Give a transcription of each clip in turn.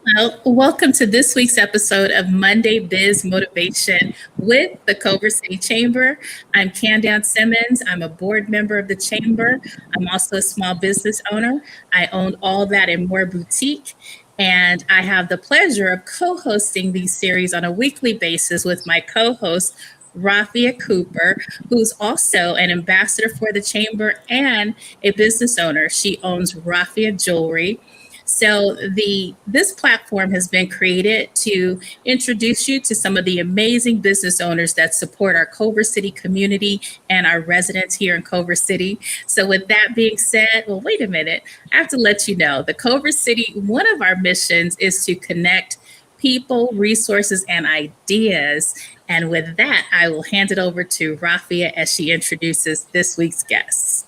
Well, welcome to this week's episode of Monday Biz Motivation with the Culver City Chamber. I'm Candance Simmons. I'm a board member of the Chamber. I'm also a small business owner. I own All That and More Boutique. And I have the pleasure of co hosting these series on a weekly basis with my co host, Rafia Cooper, who's also an ambassador for the Chamber and a business owner. She owns Rafia Jewelry. So this platform has been created to introduce you to some of the amazing business owners that support our Culver City community and our residents here in Culver City. So with that being said, well, wait a minute. I have to let you know the Culver City, one of our missions is to connect people, resources, and ideas. And with that, I will hand it over to Rafia as she introduces this week's guests.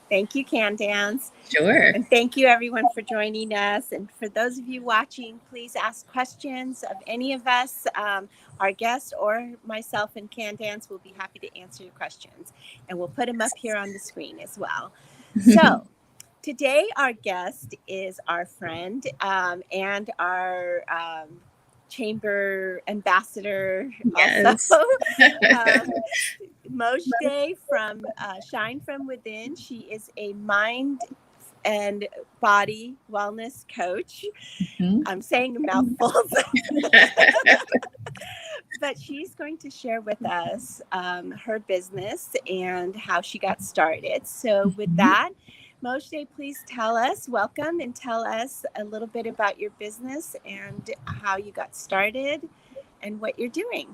Thank you, Candance. Sure. And thank you, everyone, for joining us. And for those of you watching, please ask questions of any of us, our guests, or myself and Candance. Will be happy to answer your questions. And we'll put them up here on the screen as well. So today, our guest is our friend and our chamber ambassador, Yes. also. Mojdeh from Shine From Within. She is a mind and body wellness coach. I'm saying mouthfuls. But she's going to share with us her business and how she got started. So with that, Mojdeh, please welcome and tell us a little bit about your business and how you got started and what you're doing.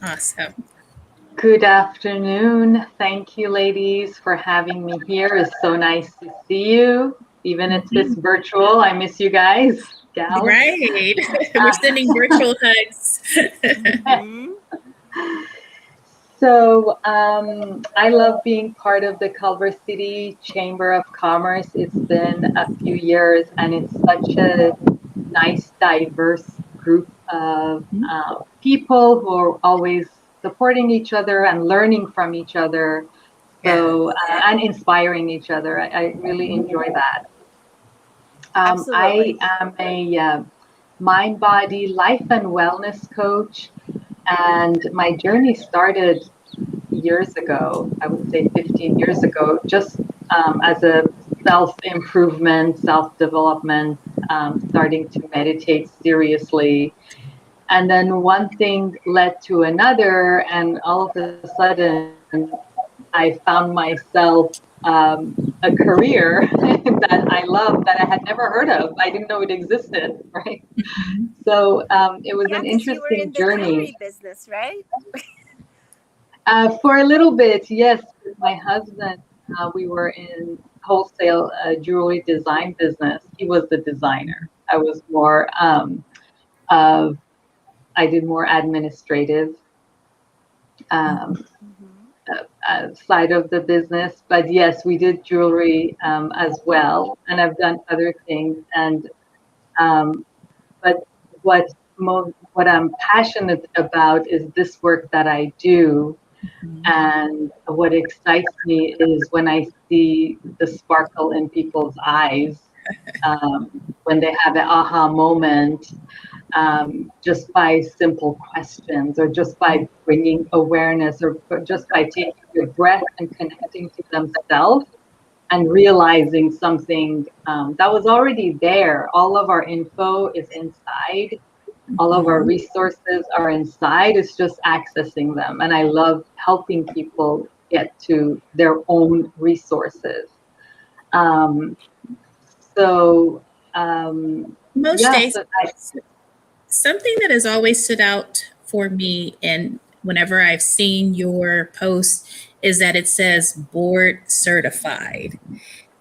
Awesome. Good afternoon. Thank you, ladies, for having me here. It's so nice to see you, even if it's virtual. I miss you guys, gals. Right. We're sending virtual hugs. So I love being part of the Culver City Chamber of Commerce. It's been a few years, and it's such a nice, diverse group of people who are always supporting each other and learning from each other, and inspiring each other. I really enjoy that. I am a mind, body, life, and wellness coach, and my journey started years ago. I would say 15 years ago, just as a self-improvement, self-development, starting to meditate seriously. And then one thing led to another, and all of a sudden, I found myself a career that I love that I had never heard of. I didn't know it existed, right? So it was an interesting you were in the journey. Jewelry business, right? For a little bit, yes. With my husband, we were in wholesale jewelry design business. He was the designer. I was more I did more administrative side of the business, but yes, we did jewelry as well, and I've done other things. And but what I'm passionate about is this work that I do, and what excites me is when I see the sparkle in people's eyes when they have an aha moment. Just by simple questions, or just by bringing awareness, or just by taking a breath and connecting to themselves and realizing something that was already there. All of our info is inside. All of our resources are inside. It's just accessing them. And I love helping people get to their own resources. Mojdeh, something that has always stood out for me, and whenever I've seen your post, is that it says board certified.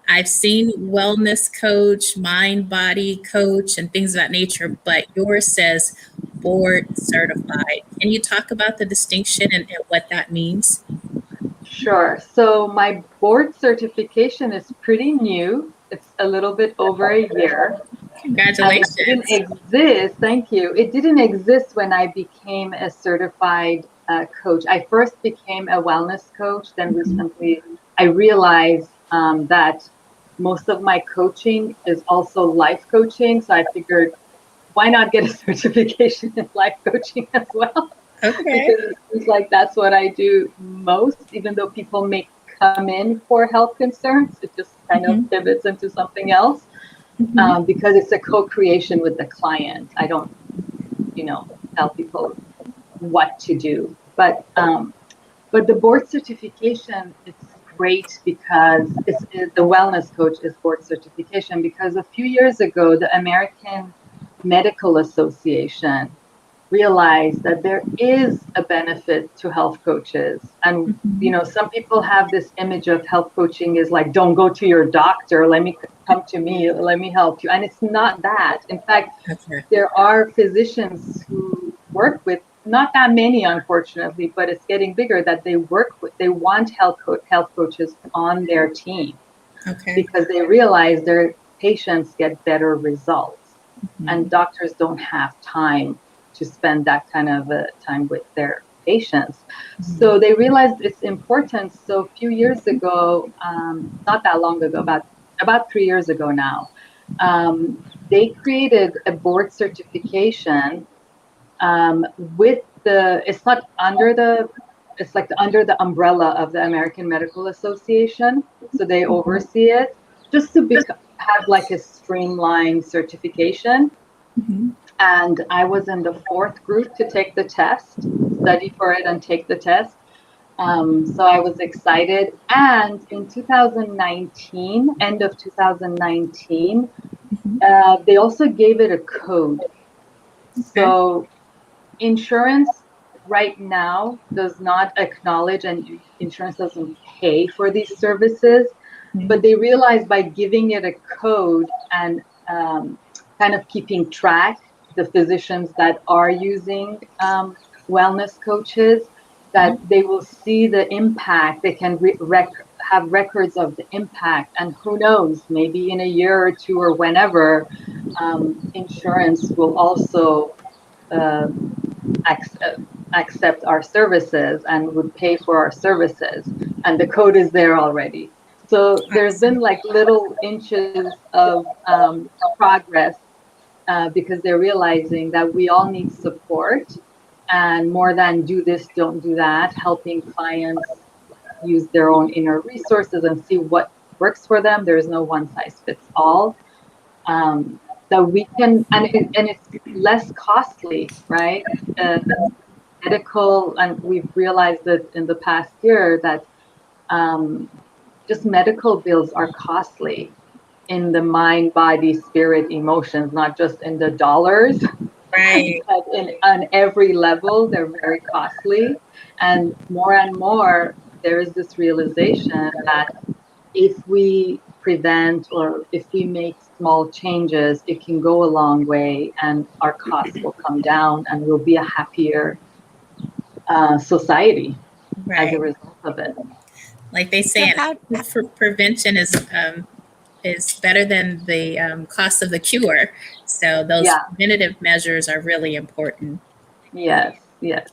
I've seen wellness coach, mind body coach, and things of that nature, but yours says board certified. Can you talk about the distinction and what that means? Sure. So my board certification is pretty new. It's a little bit over a year. Congratulations. It didn't exist. Thank you. It didn't exist when I became a certified coach. I first became a wellness coach. Then recently I realized that most of my coaching is also life coaching. So I figured, why not get a certification in life coaching as well? Okay. Because it seems like that's what I do most, even though people may come in for health concerns, it just kind of Mhm. pivots into something else, Mhm. because it's a co-creation with the client. I don't, tell people what to do, but the board certification, it's great because the wellness coach is board certification, because a few years ago, the American Medical Association realize that there is a benefit to health coaches. And, Mhm. some people have this image of health coaching is like, don't go to your doctor, let me come to me, let me help you. And it's not that. In fact, Okay. there are physicians who work with, not that many, unfortunately, but it's getting bigger, that they work with, they want health coaches on their team Okay. because they realize their patients get better results, and Mhm. doctors don't have time to spend that kind of time with their patients. Mhm. So they realized its importance. So a few years ago, not that long ago, about 3 years ago now, they created a board certification, with it's not under the, it's like under the umbrella of the American Medical Association. So they oversee it, just to have like a streamlined certification. Mhm. And I was in the fourth group to take the test, study for it and take the test. So I was excited. And in 2019, end of 2019, Mhm. they also gave it a code. Okay. So insurance right now does not acknowledge, and insurance doesn't pay for these services, Mhm. but they realize by giving it a code and, kind of keeping track, the physicians that are using, wellness coaches, that they will see the impact. They can have records of the impact, and who knows, maybe in a year or two or whenever, insurance will also, uh, accept our services and would pay for our services, and the code is there already. So there's been Awesome. like little inches of, progress, because they're realizing that we all need support, and more than do this, don't do that, helping clients use their own inner resources and see what works for them. There is no one size fits all. Um, that we can, and it's less costly, right? Uh, Medical, and we've realized that in the past year that, um, just medical bills are costly in the mind, body, spirit, emotions, not just in the dollars, Right. but on every level, they're very costly. And more, there is this realization that if we prevent or if we make small changes, it can go a long way and our costs will come down and we'll be a happier, society as a Right. result of it. Like they So say, how for prevention is better than the cost of the cure. So those Yeah, preventative measures are really important. yes, yes.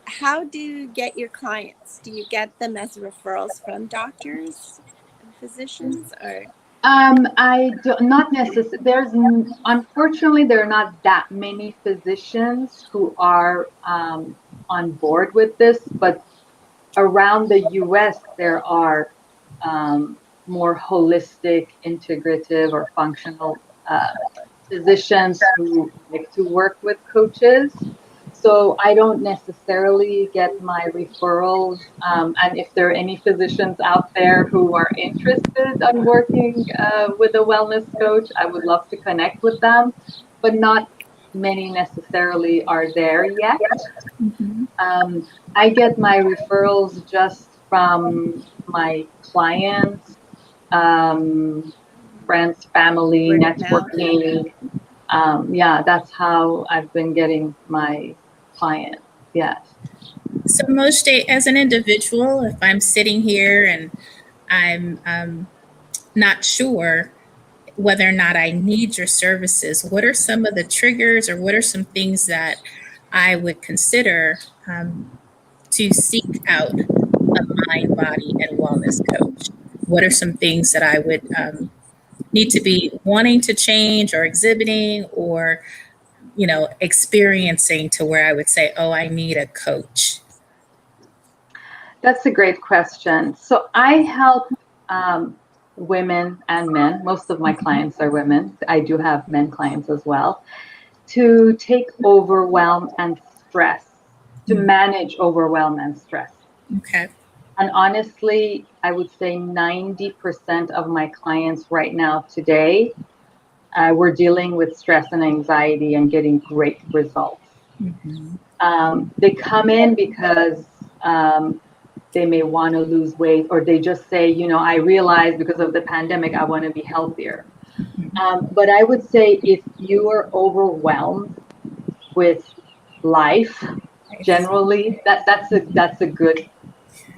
how do you get your clients? Do you get them as referrals from doctors and physicians, or I do not necessarily. Unfortunately, there are not that many physicians who are, on board with this, but around the US, there are, more holistic, integrative, or functional, physicians who like to work with coaches. So I don't necessarily get my referrals. And if there are any physicians out there who are interested in working, with a wellness coach, I would love to connect with them, but not many necessarily are there yet. Mhm. Um, I get my referrals just from my clients, um, friends, family, word of mouth? networking. Yeah, that's how I've been getting my clients. Yes. So, Mojdeh, as an individual, if I'm sitting here and I'm not sure whether or not I need your services, what are some of the triggers or what are some things that I would consider to seek out a mind, body, and wellness coach? what are some things that I would need to be wanting to change or exhibiting or, experiencing to where I would say, oh, I need a coach? That's a great question. So I help women and men. Most of my clients are women. I do have men clients as well, to take overwhelm and stress, to manage overwhelm and stress. Okay. And honestly, I would say 90% of my clients right now today, we're dealing with stress and anxiety and getting great results. They come in because they may want to lose weight, or they just say, I realize because of the pandemic, I want to be healthier. But I would say if you are overwhelmed with life, generally, that's a good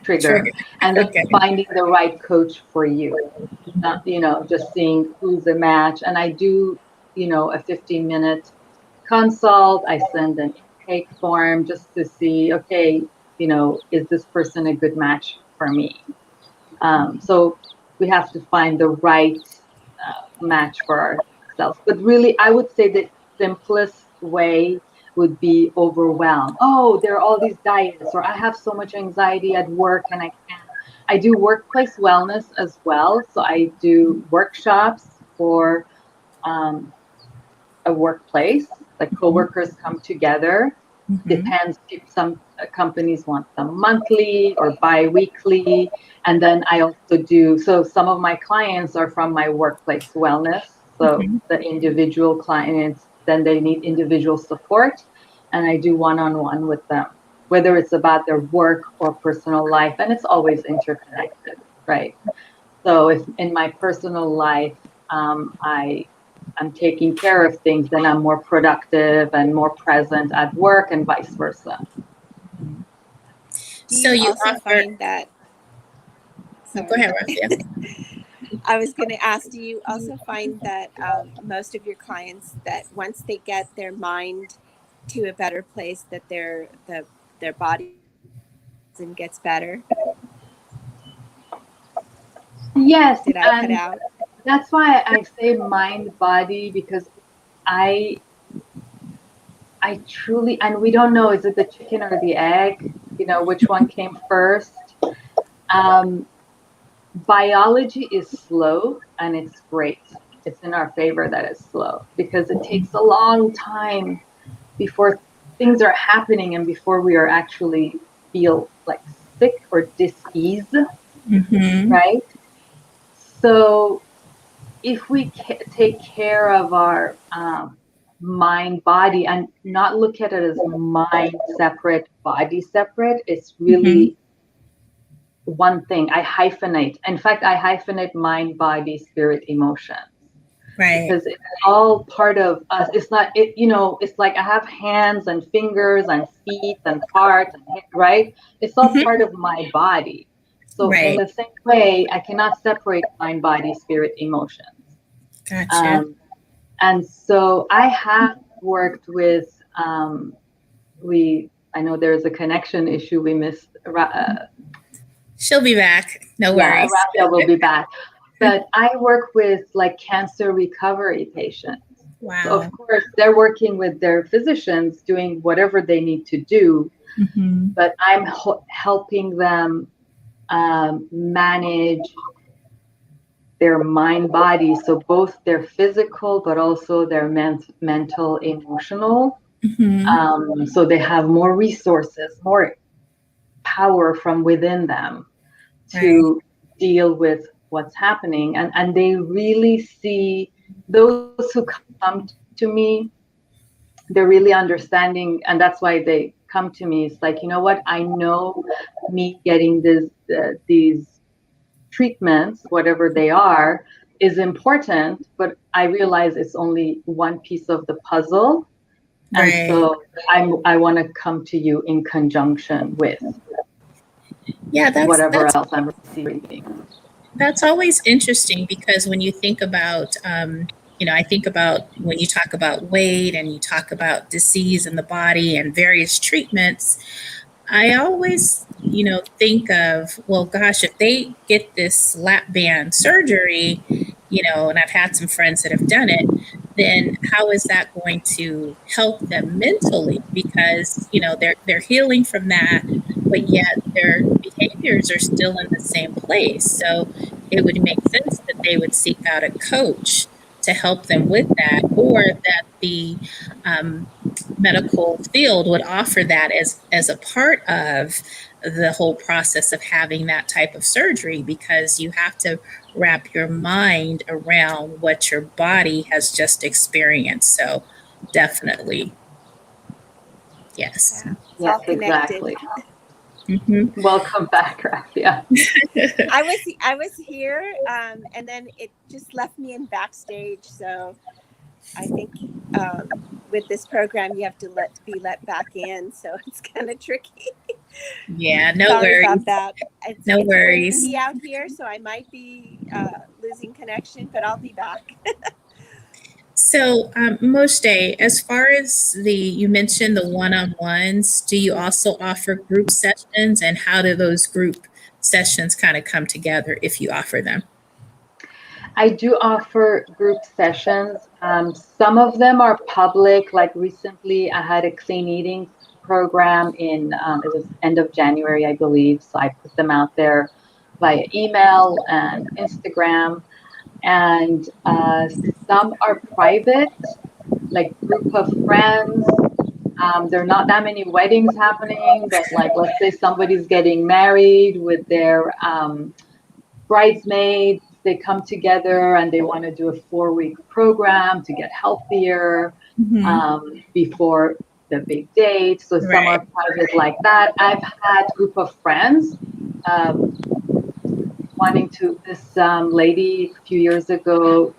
trigger. And then Okay. finding the right coach for you, not, just seeing who's a match. And I do, a 15-minute consult. I send an intake form just to see, okay, is this person a good match for me? So we have to find the right match for ourselves. But really, I would say the simplest way would be overwhelmed. Oh, there are all these diets, or I have so much anxiety at work and I can't. I do workplace wellness as well. So I do workshops for a workplace, like coworkers come together. Depends. Some companies want them monthly or bi-weekly. And then I also do, so some of my clients are from my workplace wellness. So the individual clients, then they need individual support. And I do one-on-one with them, whether it's about their work or personal life. And it's always interconnected, right? So if in my personal life, I'm taking care of things, then I'm more productive and more present at work and vice versa. So you also offer... find that... Go ahead, Rafia. I was going to ask, do you also find that most of your clients, that once they get their mind to a better place, that their body gets better? Yes. Did I cut out? That's why I say mind body, because I truly, and we don't know, is it the chicken or the egg, which one came first? Biology is slow, and it's great. It's in our favor that it's slow, because it takes a long time before things are happening and before we are actually feel like sick or dis-ease, right? So if we take care of our mind, body, and not look at it as mind separate, body separate, it's really one thing. I hyphenate. In fact, I hyphenate mind, body, spirit, emotions. Right. Because it's all part of us. It's not, it's like I have hands and fingers and feet and parts, right? It's all part of my body. So in the same way, I cannot separate mind, body, spirit, emotions. Gotcha. And so I have worked with, I know there's a connection issue we missed. She'll be back. No worries. Rafia will be back. But I work with like cancer recovery patients. Wow. So of course they're working with their physicians doing whatever they need to do. But I'm helping them manage their mind body, so both their physical but also their mental, emotional. So they have more resources, more power from within them to deal with what's happening. And they really see, those who come to me, they're really understanding, and that's why they come to me. It's like, you know what, I know me getting these treatments, whatever they are, is important, but I realize it's only one piece of the puzzle. And so I want to come to you in conjunction with whatever else I'm receiving. That's always interesting, because when you think about, I think about when you talk about weight and you talk about disease in the body and various treatments, I always, think of, well, gosh, if they get this lap band surgery, and I've had some friends that have done it, then how is that going to help them mentally? Because, they're healing from that, but yet their behaviors are still in the same place. So it would make sense that they would seek out a coach to help them with that, or that the medical field would offer that as a part of the whole process of having that type of surgery, because you have to wrap your mind around what your body has just experienced. So definitely, yes. Yeah, it's Yes, all connected. exactly. Mhm. Welcome back, Rafia. I was here, and then it just left me in backstage. So I think with this program, you have to be let back in. So it's kind of tricky. Yeah, no Sorry about worries. that. It's No it's worries. windy out here, so I might be losing connection, but I'll be back. So, Mojdeh, as far as you mentioned the one-on-ones, do you also offer group sessions, and how do those group sessions kind of come together if you offer them? I do offer group sessions. Some of them are public. Like recently, I had a clean eating program it was end of January, I believe. So I put them out there via email and Instagram. And some are private, like group of friends. There are not that many weddings happening, but like let's say somebody's getting married with their bridesmaids, they come together and they want to do a 4-week program to get healthier Hmm. before the big date. So some Right. are private like that. I've had group of friends um, wanting to. This lady a few years ago,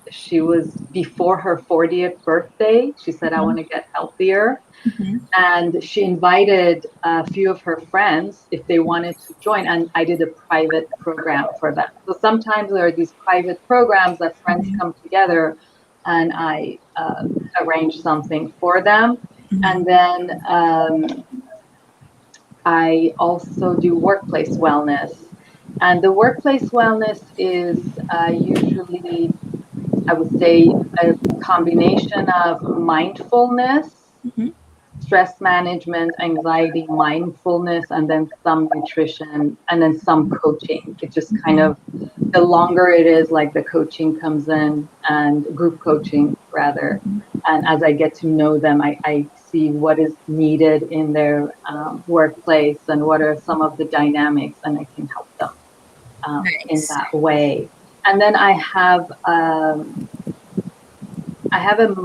she was before her 40th birthday. She said, "I want to get healthier." Hmm. And she invited a few of her friends if they wanted to join, and I did a private program for them. So sometimes there are these private programs that friends Hmm. come together, and I arrange something for them. Hmm. And then I also do workplace wellness, and the workplace wellness is usually, I would say, a combination of mindfulness, Hmm. stress management, anxiety, mindfulness, and then some nutrition, and then some coaching. It just kind Hmm. of, the longer it is, like the coaching comes in, and group coaching rather. And as I get to know them, I see what is needed in their workplace and what are some of the dynamics, and I can help them in Nice. that way. And then I have a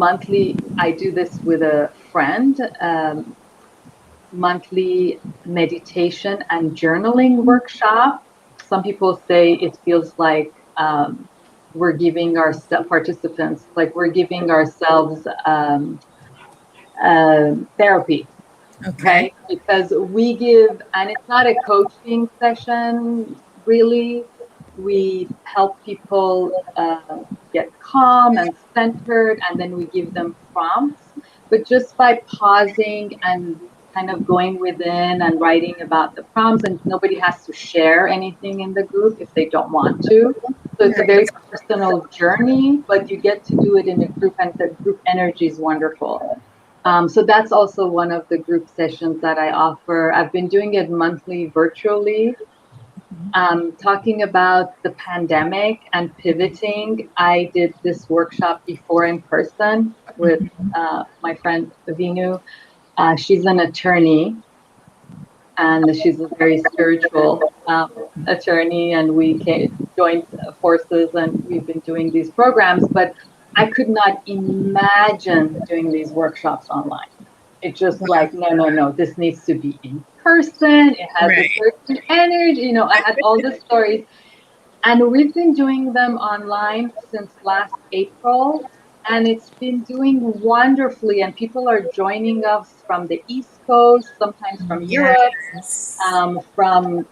monthly, I do this with a friend, monthly meditation and journaling workshop. Some people say it feels like we're giving our participants, like we're giving ourselves therapy, Okay. right? Because we give, and it's not a coaching session really. We help people get calm and centered, and then we give them prompts. But just by pausing and kind of going within and writing about the prompts, and nobody has to share anything in the group if they don't want to. So it's a very Right. personal journey, but you get to do it in a group, and the group energy is wonderful. So that's also one of the group sessions that I offer. I've been doing it monthly virtually, talking about the pandemic and pivoting. I did this workshop before in person with my friend Vinu. She's an attorney, and she's a very spiritual attorney, and we joined forces, and we've been doing these programs. But I could not imagine doing these workshops online. It's just Wow. like, no, no, no, this needs to be in person. It has a Right. certain energy. I had all the stories, and we've been doing them online since last April, and it's been doing wonderfully. And people are joining us from the East Coast, sometimes from Europe, Yes. from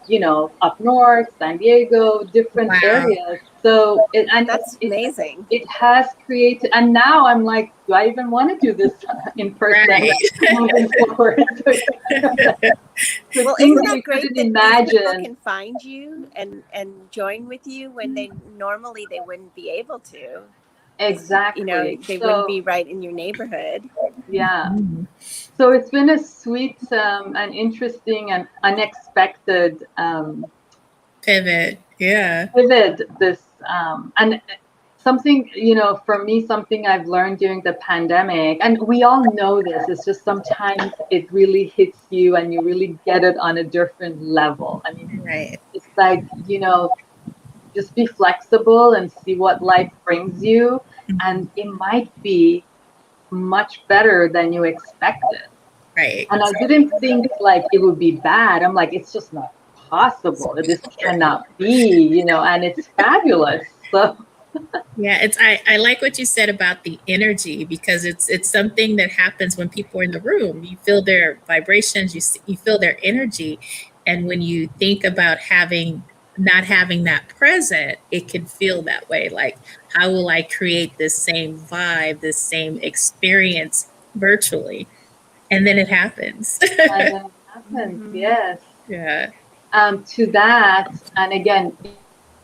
up north, San Diego, different Wow. areas. So That's amazing. it has created, and now I'm like, do I even want to do this in person Right. moving forward? The Well, things isn't we that great couldn't that these people imagine. can find you and join with you when they normally they wouldn't be able to? Exactly. They wouldn't So be right in your neighborhood. yeah. Mhm. So it's been a sweet and interesting and unexpected Pivot. Yeah. pivot. This and something, for me, something I've learned during the pandemic, and we all know this. It's just sometimes it really hits you, and you really get it on a different level. I mean, Right. it's like, just be flexible and see what life brings you, and it might be much better than you expected. Right. And I didn't think like it would be bad. I'm like, it's just not possible. This cannot be, and it's fabulous. So Yeah, I like what you said about the energy because it's something that happens when people are in the room. You feel their vibrations, you feel their energy, and when you think about having not having that present, it can feel that way. Like, how will I create this same vibe, this same experience virtually? And then it happens. and then it happens, Mm-hmm. yes. Yeah. To that, and again,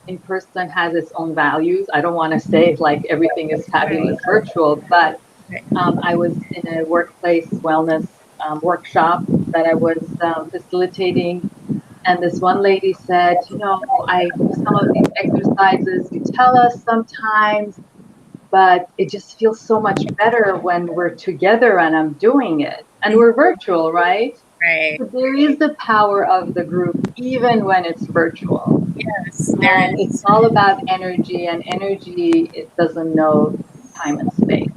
in person has its own values. I don't want to say like everything is fabulous Right. virtual, but Right. I was in a workplace wellness workshop that I was facilitating. And this one lady said, I do some of these exercises you tell us sometimes, but it just feels so much better when we're together and I'm doing it. And we're virtual, right? Right. So there is the power of the group, even when it's virtual. Yes, there And it's is. all about energy, and energy, it doesn't know time and space.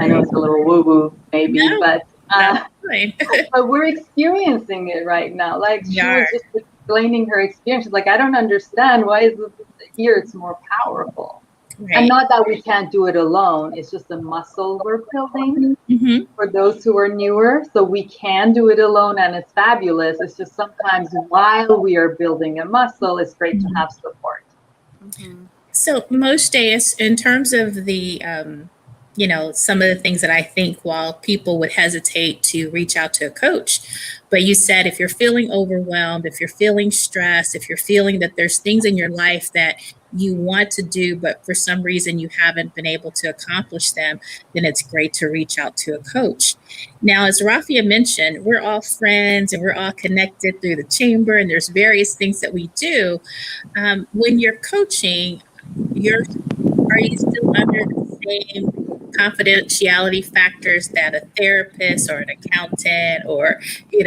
I know Right. it's a little woo woo, maybe, No, but that's fine. but we're experiencing it right now. Like We she are. was just explaining her experience. She's like, I don't understand. Why is it here? It's more powerful. And Right. not that we can't do it alone. It's just a muscle we're building Hmm. for those who are newer. So we can do it alone, and it's fabulous. It's just sometimes while we are building a muscle, it's great to have support. Mm-hmm. So most days, in terms of the, some of the things that I think while people would hesitate to reach out to a coach, but you said if you're feeling overwhelmed, if you're feeling stressed, if you're feeling that there's things in your life that you want to do, but for some reason you haven't been able to accomplish them, then it's great to reach out to a coach. Now, as Rafia mentioned, we're all friends and we're all connected through the chamber, and there's various things that we do. When you're coaching, you're are you still under the same confidentiality factors that a therapist or an accountant or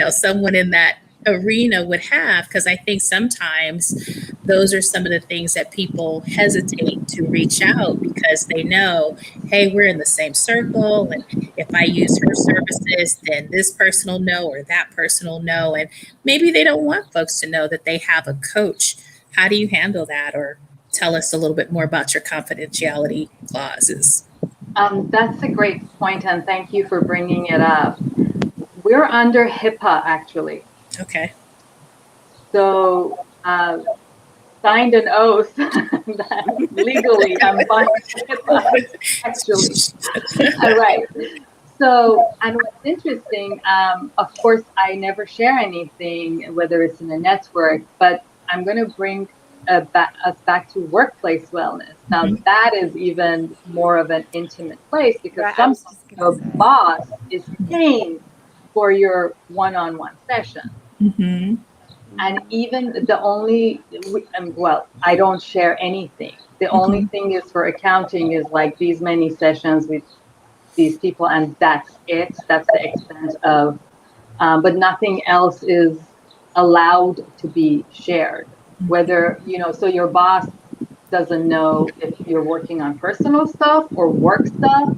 someone in that arena would have? Because I think sometimes those are some of the things that people hesitate to reach out because they know, hey, we're in the same circle, and if I use her services, then this person will know or that person will know, and maybe they don't want folks to know that they have a coach. How do you handle that, or tell us a little bit more about your confidentiality clauses? That's a great point, and thank you for bringing it up. We're under HIPAA, actually. Okay. So, signed an oath that legally I'm bound to HIPAA, actually. All right. So, and what's interesting, of course, I never share anything, whether it's in a network, but I'm going to bring us back to workplace wellness. Now, Mhm. that is even more of an intimate place because Right. I sometimes was just gonna your say. boss is paying for your one-on-one session. Mhm. And Mm-hmm. even the only, well, I don't share anything. The only Mhm. thing is for accounting is like these many sessions with these people, and that's it. That's the extent of, but nothing else is allowed to be shared. Whether, so your boss doesn't know if you're working on personal stuff or work stuff.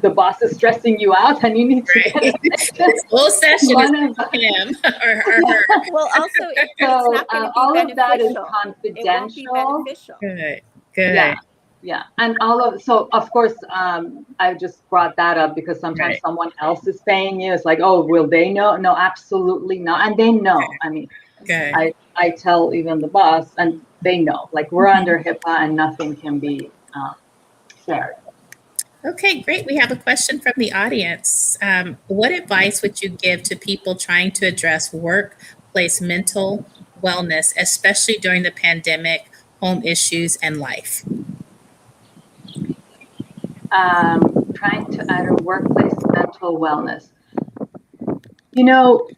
The boss is stressing you out and you need to get Right. a session. This whole session is One of, him or yeah. her. Well, also, it's So not going to be all of that is beneficial. It won't be confidential. beneficial. Good. Yeah. Good. Yeah. And so of course, I just brought that up because sometimes Right. someone else is paying you. It's like, oh, will they know? No, absolutely not. And they know. I mean, Good. I tell even the boss, and they know, like we're under HIPAA and nothing can be shared. Okay, great. We have a question from the audience. What advice would you give to people trying to address workplace mental wellness, especially during the pandemic, home issues, and life? Trying to add a workplace mental wellness. You know,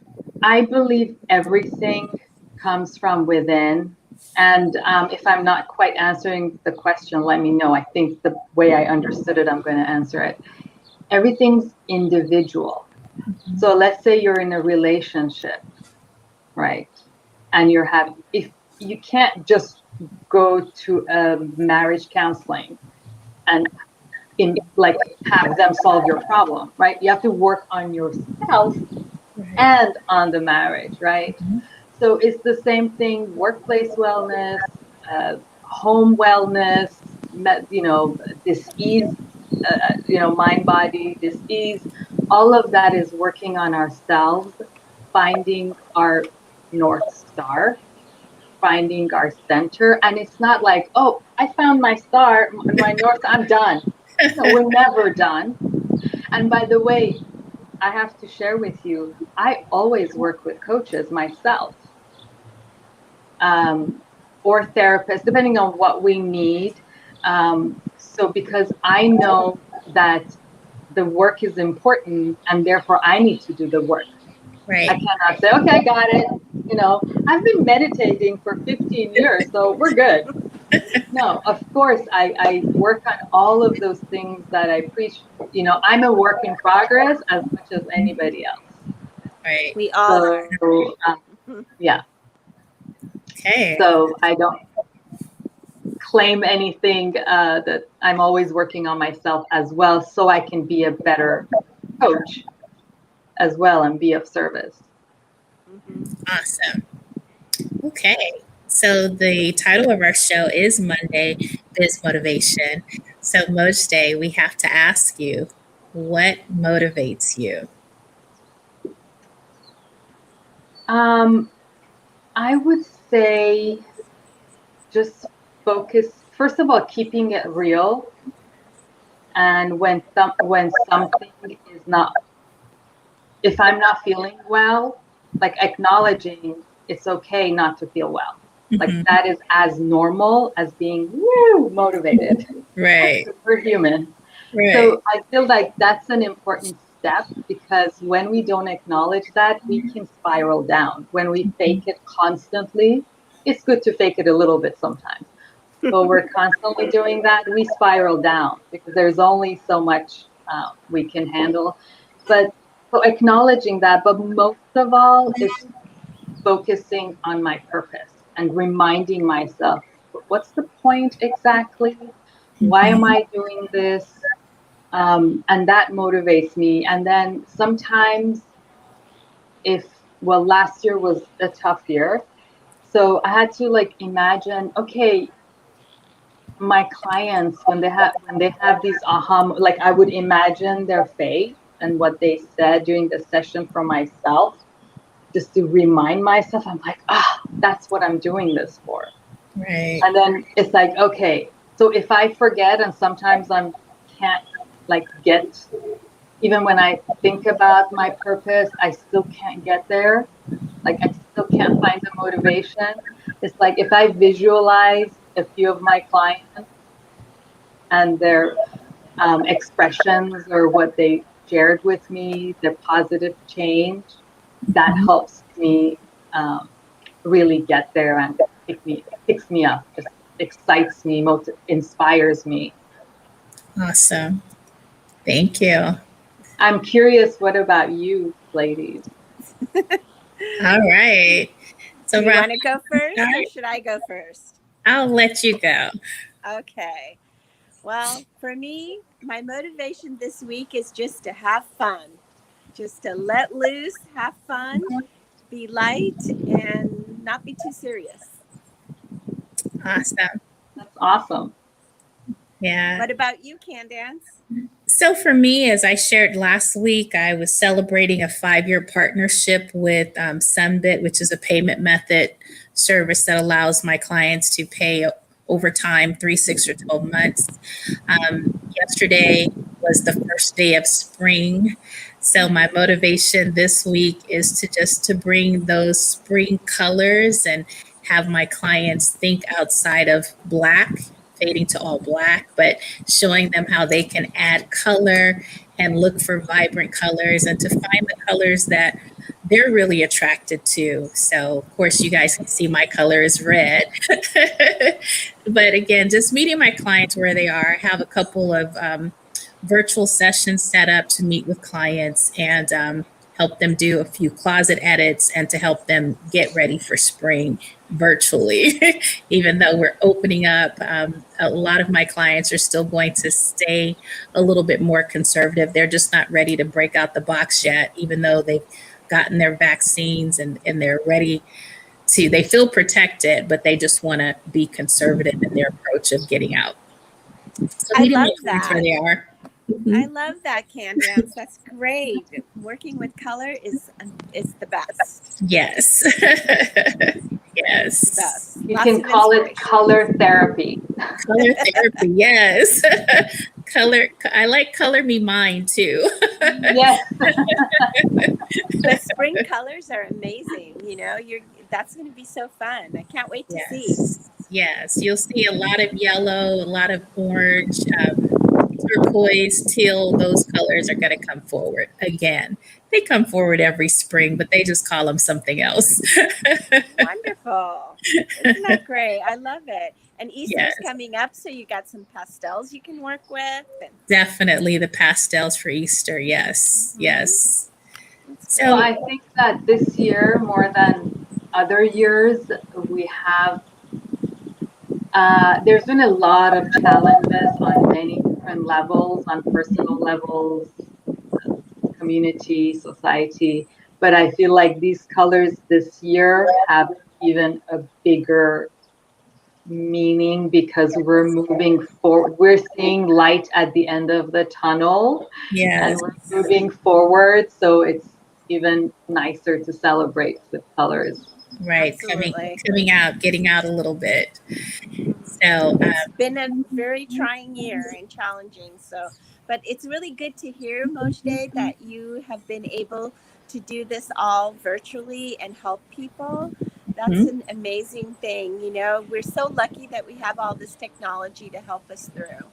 I believe everything comes from within. And if I'm not quite answering the question, let me know. I think the way I understood it, I'm going to answer it. Everything's individual. So let's say you're in a relationship, right? And if you can't just go to a marriage counseling and like have them solve your problem, right? You have to work on yourself and on the marriage, right? So it's the same thing, workplace wellness, home wellness, dis-ease, mind, body, dis-ease. All of that is working on ourselves, finding our North Star, finding our center. And it's not like, oh, I found my star, my North, I'm done. No, we're never done. And by the way, I have to share with you, I always work with coaches myself, or therapists, depending on what we need. So because I know that the work is important and therefore I need to do the work. Right. I cannot say, okay, I got it. I've been meditating for 15 years, so we're good. No, of course, I work on all of those things that I preach. I'm a work in progress as much as anybody else. Right. We all are. Yeah. Okay. So I don't claim anything, that I'm always working on myself as well, so I can be a better coach as well and be of service. Awesome. Okay. So the title of our show is Monday Biz Motivation. So Mojdeh, we have to ask you, what motivates you? I would say just focus, first of all, keeping it real. And when something is not, if I'm not feeling well, like acknowledging it's okay not to feel well. Like that is as normal as being motivated. Right. We're human. Right. So I feel like that's an important step, because when we don't acknowledge that, we can spiral down. When we fake it constantly, it's good to fake it a little bit sometimes. But we're constantly doing that, we spiral down because there's only so much we can handle. But so acknowledging that, but most of all is focusing on my purpose and reminding myself, what's the point exactly? Why am I doing this? And that motivates me. And then sometimes last year was a tough year. So I had to imagine, okay, my clients, when they have these like I would imagine their face and what they said during the session for myself, just to remind myself, I'm like, that's what I'm doing this for. Right. And then it's like, okay, so if I forget, and sometimes can't get, even when I think about my purpose, I still can't get there. Like I still can't find the motivation. It's like if I visualize a few of my clients and their expressions or what they shared with me, their positive change, that helps me really get there and picks me up, just excites me, inspires me. Awesome. Thank you. I'm curious, what about you, ladies? All right. So Do you want to go first, All or right. should I go first? I'll let you go. Okay. Well, for me, my motivation this week is just to have fun, just to let loose, have fun, be light, and not be too serious. Awesome. That's awesome. Yeah. What about you, Candance? So for me, as I shared last week, I was celebrating a 5-year partnership with Sunbit, which is a payment method service that allows my clients to pay over time, 3, 6, or 12 months. Yesterday was the first day of spring. So my motivation this week is to bring those spring colors and have my clients think outside of black, fading to all black, but showing them how they can add color and look for vibrant colors and to find the colors that they're really attracted to. So, of course, you guys can see my color is red. But again, just meeting my clients where they are. I have a couple of virtual sessions set up to meet with clients and help them do a few closet edits and to help them get ready for spring virtually. Even though we're opening up, a lot of my clients are still going to stay a little bit more conservative. They're just not ready to break out the box yet, even though they've gotten their vaccines and they're ready to, they feel protected, but they just want to be conservative in their approach of getting out. So I meeting love my clients where that. they are. I love that, Candance. That's great. Working with color is the best. Yes. Yes. Best. You Lots can of call it inspiration. color therapy. Color therapy, yes. Color, I like color me mine too. Yes. But spring colors are amazing. You know, that's going to be so fun. I can't wait to see. Yes. Yes. You'll see a lot of yellow, a lot of orange, turquoise, teal. Those colors are going to come forward again. They come forward every spring, but they just call them something else. Wonderful. Isn't that great? I love it. And Easter's Yes. coming up, so you got some pastels you can work with. Definitely the pastels for Easter. Yes. Yes. So So I think that this year, more than other years, we have, there's been a lot of challenges on many different levels, on personal levels, community, society. But I feel like these colors this year have even a bigger meaning because we're moving forward. We're seeing light at the end of the tunnel, yes. and we're moving forward. So it's even nicer to celebrate with colors. Right. Absolutely. Coming out, getting out a little bit. So It's been a very trying year and challenging. But it's really good to hear, Mojdeh, that you have been able to do this all virtually and help people. That's an amazing thing. You know, we're so lucky that we have all this technology to help us through.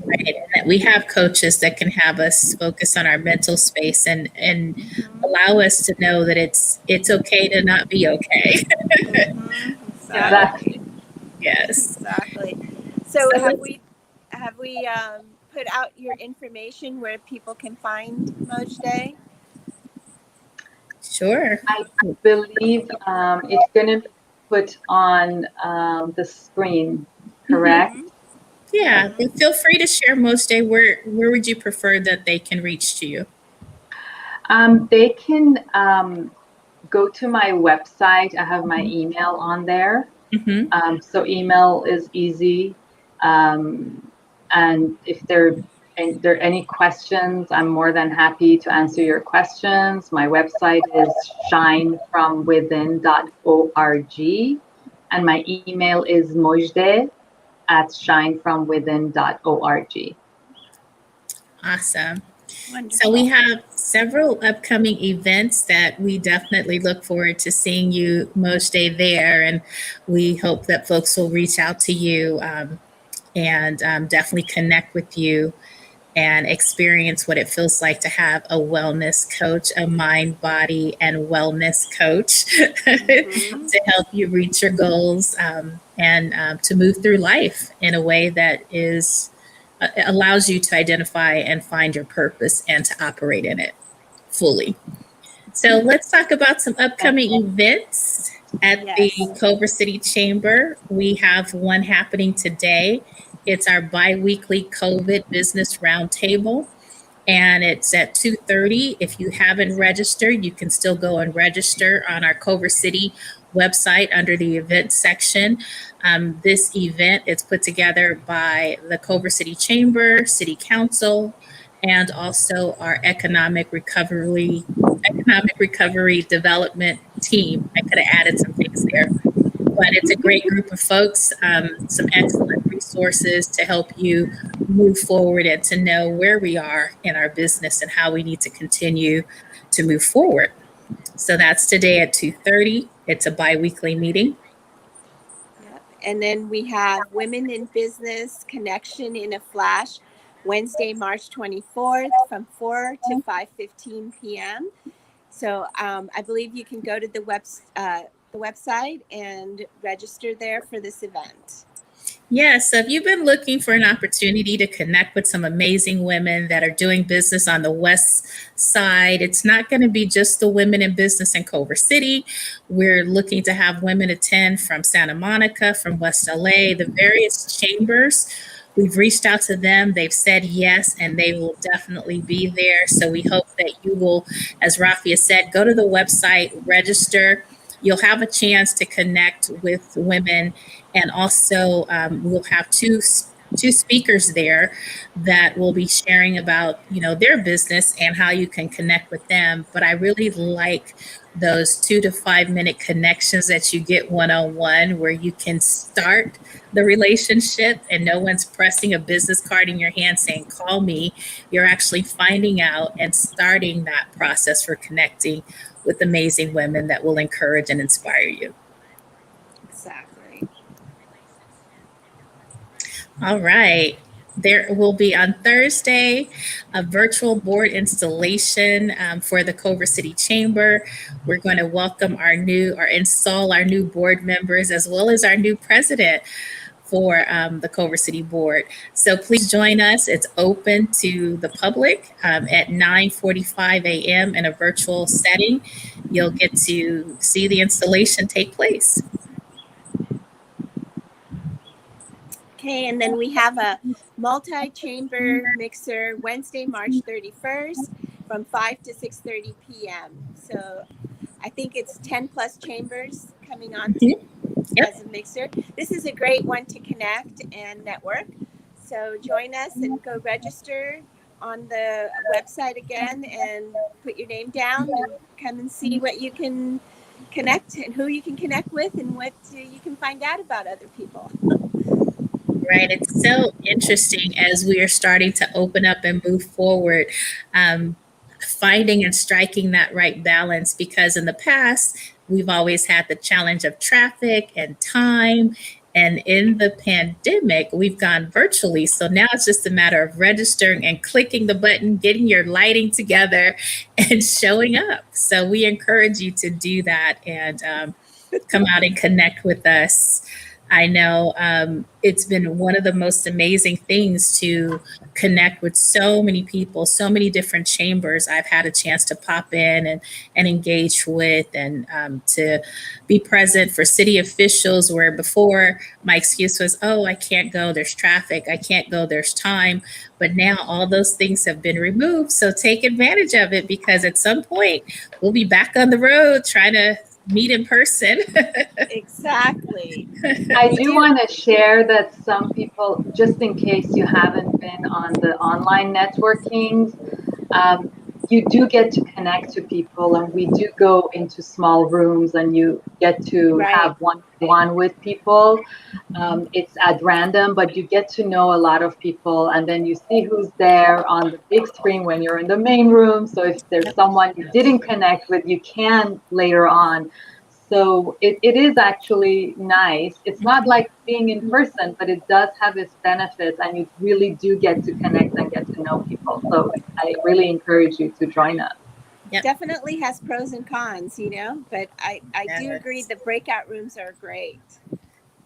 right, and that we have coaches that can have us focus on our mental space and allow us to know that it's okay to not be okay. Exactly. Yes. Exactly. So have we put out your information where people can find Mojdeh? Sure. I believe it's going to be put on the screen, correct? Yeah. But feel free to share, Mojdeh. Where would you prefer that they can reach to you? They can go to my website. I have my email on there. So email is easy. And if there are any questions, I'm more than happy to answer your questions. My website is shinefromwithin.org. And my email is mojdeh@shinefromwithin.org. Awesome. Wonderful. So we have several upcoming events that we definitely look forward to seeing you, Mojdeh, there. And we hope that folks will reach out to you and definitely connect with you and experience what it feels like to have a wellness coach, a mind, body, and wellness coach to help you reach your goals and to move through life in a way that is allows you to identify and find your purpose and to operate in it fully. So let's talk about some upcoming events at the Culver City Chamber. We have one happening today. It's our bi-weekly COVID Business Roundtable, and it's at 2:30. If you haven't registered, you can still go and register on our Culver City website under the event section. This event is put together by the Culver City Chamber, City Council, and also our Economic Recovery Development team. I could have added some things there. but it's a great group of folks, some excellent resources to help you move forward and to know where we are in our business and how we need to continue to move forward. So that's today at 2:30. It's a bi-weekly meeting. Yep. And then we have Women in Business Connection in a Flash, Wednesday, March 24th from 4 to 5:15 p.m. So I believe you can go to the website and register there for this event. Yes, so if you've been looking for an opportunity to connect with some amazing women that are doing business on the West Side, it's not going to be just the women in business in Culver City. We're looking to have women attend from Santa Monica, from West LA, the various chambers. We've reached out to them. They've said yes, and they will definitely be there. So we hope that you will, as Rafia said, go to the website, register. You'll have a chance to connect with women, and also we'll have two speakers there that will be sharing about their business and how you can connect with them. But I really like those 2 to 5 minute connections that you get one-on-one, where you can start the relationship and no one's pressing a business card in your hand saying call me. You're actually finding out and starting that process for connecting with amazing women that will encourage and inspire you. Exactly. All right. There will be on Thursday a virtual board installation for the Culver City Chamber. We're going to welcome install our new board members as well as our new president for the Culver City Board. So please join us. It's open to the public at 9:45 a.m. in a virtual setting. You'll get to see the installation take place. Okay, and then we have a multi-chamber mixer Wednesday, March 31st from 5 to 6:30 p.m. So I think it's 10 plus chambers coming on as a mixer. This is a great one to connect and network. So join us and go register on the website again and put your name down and come and see what you can connect and who you can connect with and what you can find out about other people. Right. It's so interesting as we are starting to open up and move forward, finding and striking that right balance, because in the past, we've always had the challenge of traffic and time. And in the pandemic, we've gone virtually. So now it's just a matter of registering and clicking the button, getting your lighting together and showing up. So we encourage you to do that and come out and connect with us. I know it's been one of the most amazing things to connect with so many people, so many different chambers I've had a chance to pop in and engage with, and to be present for city officials, where before my excuse was, oh, I can't go, there's traffic, I can't go, there's time. But now all those things have been removed. So take advantage of it, because at some point we'll be back on the road trying to meet in person. Exactly. I do want to share that some people, just in case you haven't been on the online networkings, you do get to connect to people, and we do go into small rooms and you get to have one-on-one with people. It's at random, but you get to know a lot of people, and then you see who's there on the big screen when you're in the main room. So if there's someone you didn't connect with, you can later on. So it is actually nice. It's not like being in person, but it does have its benefits, and you really do get to connect and get to know people. So I really encourage you to join us. Yep. Definitely has pros and cons, but I do agree the breakout rooms are great.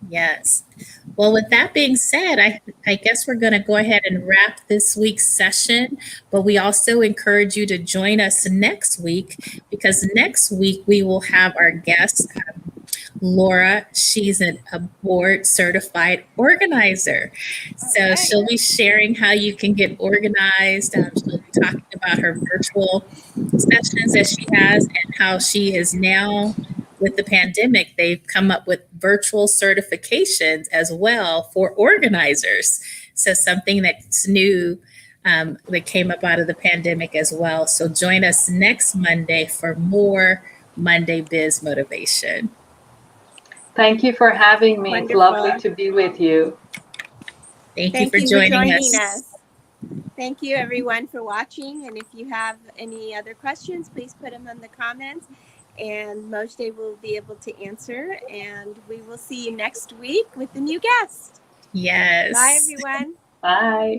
Yes. Well, with that being said, I guess we're going to go ahead and wrap this week's session, but we also encourage you to join us next week, because next week we will have our guest, Laura. She's a board certified organizer. So she'll be sharing how you can get organized. She'll be talking about her virtual sessions that she has, and how she is now, with the pandemic, they've come up with virtual certifications as well for organizers. So something that's new that came up out of the pandemic as well. So join us next Monday for more Monday Biz Motivation. Thank you for having me. It's Wonderful. lovely to be with you. Thank you Thank for you for joining joining us. us. Thank you everyone for watching. And if you have any other questions, please put them in the comments and Mojdeh will be able to answer. And we will see you next week with the new guest. Yes. Bye everyone. Bye.